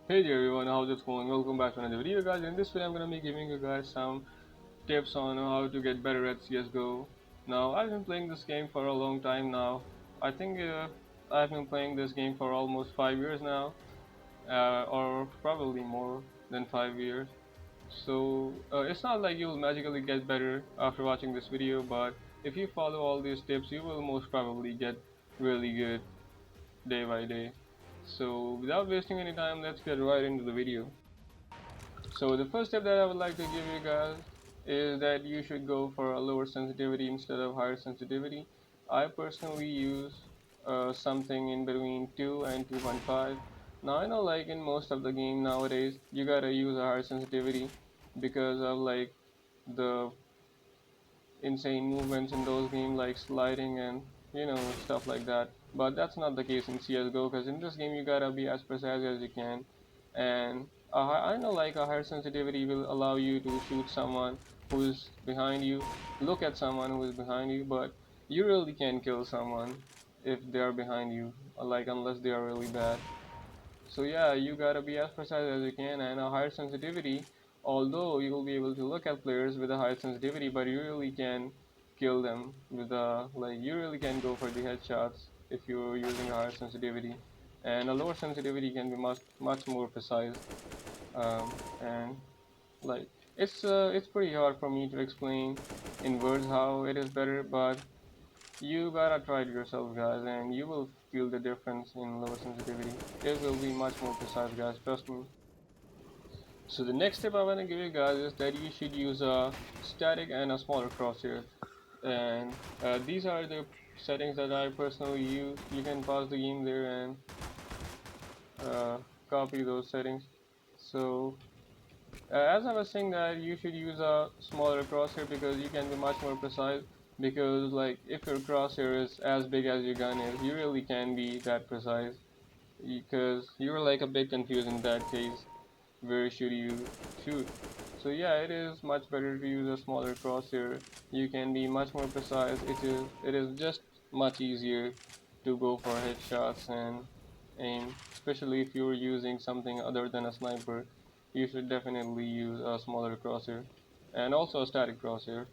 Hey there everyone, how's it going? Welcome back to another video guys. In this video I'm gonna be giving you guys some tips on how to get better at CSGO. Now I've been playing this game for a long time now. I think I've been playing this game for almost 5 years now, or probably more than 5 years. So it's not like you'll magically get better after watching this video, but if you follow all these tips you will most probably get really good day by day. So without wasting any time, let's get right into the video. So the first tip that I would like to give you guys is that you should go for a lower sensitivity instead of higher sensitivity. I personally use something in between 2 and 2.5. Now I know like in most of the game nowadays you gotta use a higher sensitivity because of like the insane movements in those games like sliding and stuff like that. But that's not the case in CS:GO because in this game you gotta be as precise as you can. And I know like a higher sensitivity will allow you to shoot someone who is behind you, look at someone who is behind you, but you really can kill someone if they are behind you, like unless they are really bad. So yeah, you gotta be as precise as you can, and a higher sensitivity, although you will be able to look at players with a higher sensitivity, but you really can kill them with a, like, you really can go for the headshots if you're using a higher sensitivity. And a lower sensitivity can be much more precise. And like it's pretty hard for me to explain in words how it is better, but you gotta try it yourself, guys, and you will feel the difference in lower sensitivity. It will be much more precise, guys, trust me. So the next tip I wanna give you guys is that you should use a static and a smaller crosshair. And these are the settings that I personally use. You can pause the game there and uh, copy those settings. So as I was saying that you should use a smaller crosshair because you can be much more precise, because like if your crosshair is as big as your gun is, you really can be that precise because you're like a bit confused in that case. Where should you shoot? So yeah, it is much better to use a smaller crosshair. You can be much more precise. It is just much easier to go for headshots and aim, especially if you're using something other than a sniper. You should definitely use a smaller crosshair and also a static crosshair.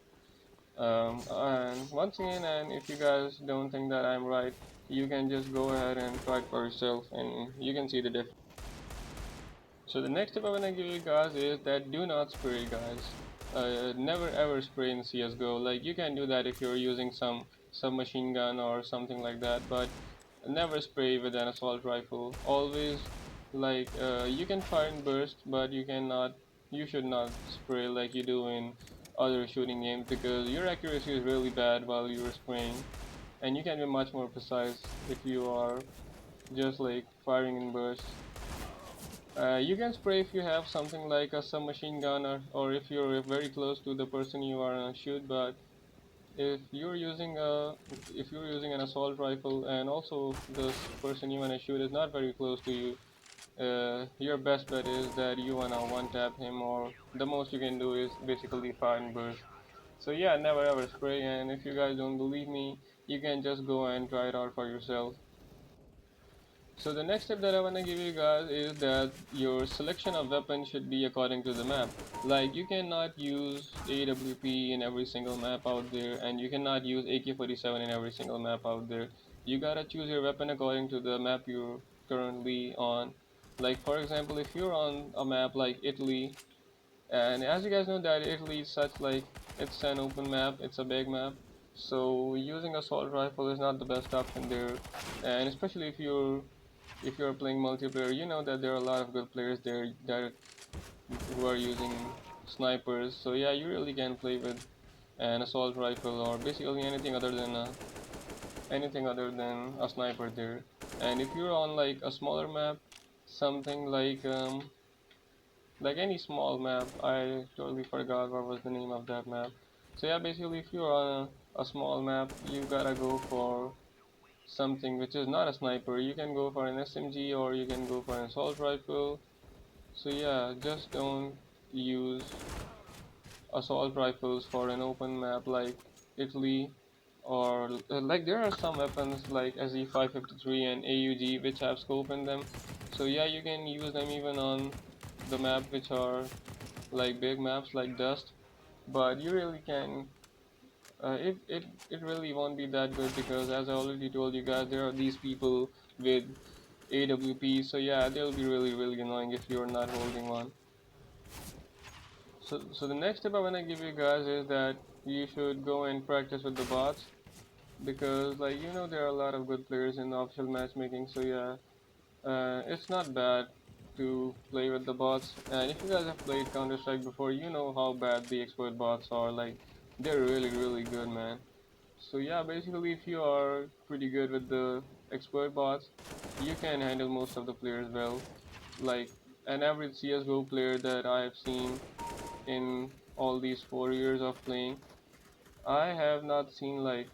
And once again, and if you guys don't think that I'm right, you can just go ahead and try it for yourself and you can see the difference. So the next tip I wanna give you guys is that do not spray, guys. Never ever spray in CS:GO. Like you can do that if you're using some submachine gun or something like that, but never spray with an assault rifle. Always like you can fire in burst, but you should not spray like you do in other shooting games because your accuracy is really bad while you're spraying, and you can be much more precise if you are just like firing in bursts. You can spray if you have something like a submachine gun, or if you're very close to the person you are gonna shoot. But if you're using an assault rifle and also this person you wanna shoot is not very close to you, your best bet is that you wanna one tap him, or the most you can do is basically fire and burst. So yeah, never ever spray. And if you guys don't believe me, you can just go and try it out for yourself. So the next tip that I want to give you guys is that your selection of weapons should be according to the map. Like you cannot use AWP in every single map out there, and you cannot use AK-47 in every single map out there. You gotta choose your weapon according to the map you're currently on. Like for example, if you're on a map like Italy, and as you guys know that Italy is such like it's an open map, it's a big map. So using assault rifle is not the best option there, and especially if you're playing multiplayer, you know that there are a lot of good players there that who are using snipers. So yeah, you really can play with an assault rifle or basically anything other than a sniper there. And if you're on like a smaller map, something like any small map, I totally forgot what was the name of that map. So yeah, basically if you're on a small map, you gotta go for something which is not a sniper. You can go for an SMG or you can go for an assault rifle. So yeah, just don't use assault rifles for an open map like Italy. or like there are some weapons like SE553 and AUG which have scope in them. So yeah, you can use them even on the map which are like big maps like Dust, but you really can. It really won't be that good because as I already told you guys, there are these people with AWP. So yeah, they'll be really annoying if you're not holding one. So the next tip I wanna give you guys is that you should go and practice with the bots because like there are a lot of good players in official matchmaking. So yeah, it's not bad to play with the bots. And if you guys have played Counter Strike before, you know how bad the expert bots are. Like they're really good, man. So yeah, basically if you are pretty good with the expert bots, you can handle most of the players well. Like an average CSGO player that I have seen in all these 4 years of playing, I have not seen like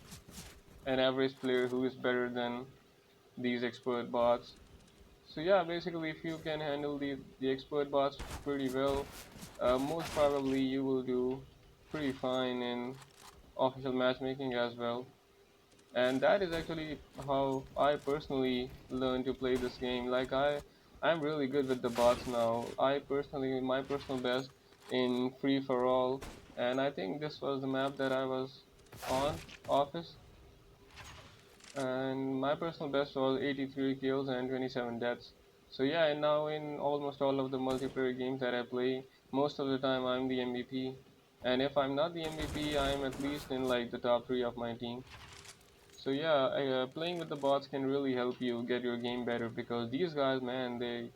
an average player who is better than these expert bots. So yeah, basically if you can handle the expert bots pretty well, most probably you will do pretty fine in official matchmaking as well. And that is actually how I personally learned to play this game. Like I'm really good with the bots now. I personally my personal best in free for all, and I think this was the map that I was on, office, and my personal best was 83 kills and 27 deaths. So yeah, and now in almost all of the multiplayer games that I play, most of the time I'm the MVP. And if I'm not the MVP, I'm at least in like the top 3 of my team. So yeah, playing with the bots can really help you get your game better because these guys, man,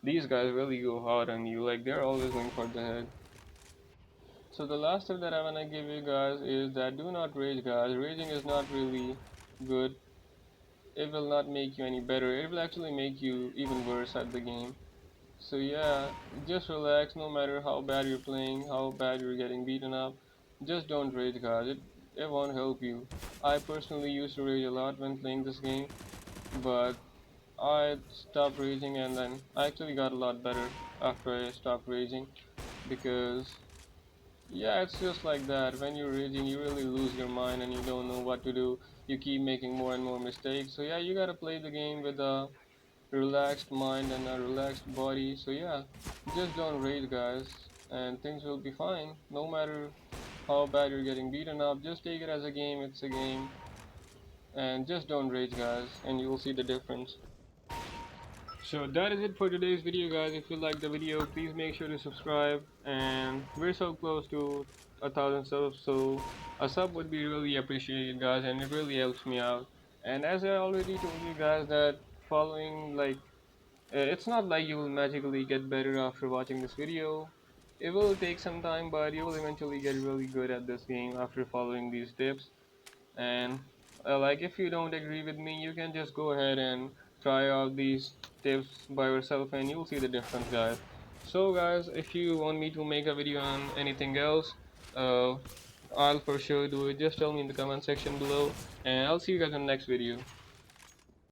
these guys really go hard on you. Like they're always going for the head. So the last tip that I wanna give you guys is that do not rage, guys. Raging is not really good. It will not make you any better. It will actually make you even worse at the game. So yeah, just relax. No matter how bad you're playing, how bad you're getting beaten up, just don't rage, guys. It won't help you. I personally used to rage a lot when playing this game, but I stopped raging and then I actually got a lot better after I stopped raging because yeah, it's just like that. When you're raging, you really lose your mind and you don't know what to do. You keep making more and more mistakes. So yeah, you gotta play the game with a relaxed mind and a relaxed body. So yeah, just don't rage, guys, and things will be fine. No matter how bad you're getting beaten up, just take it as a game. It's a game, and just don't rage, guys, and you will see the difference. So that is it for today's video, guys. If you like the video, please make sure to subscribe, and we're so close to 1,000 subs, so a sub would be really appreciated, guys, and it really helps me out. And as I already told you guys that following like it's not like you will magically get better after watching this video. It will take some time, but you will eventually get really good at this game after following these tips. And like if you don't agree with me, you can just go ahead and try out these tips by yourself and you'll see the difference, guys. So guys, if you want me to make a video on anything else, uh, I'll for sure do it. Just tell me in the comment section below, and I'll see you guys in the next video.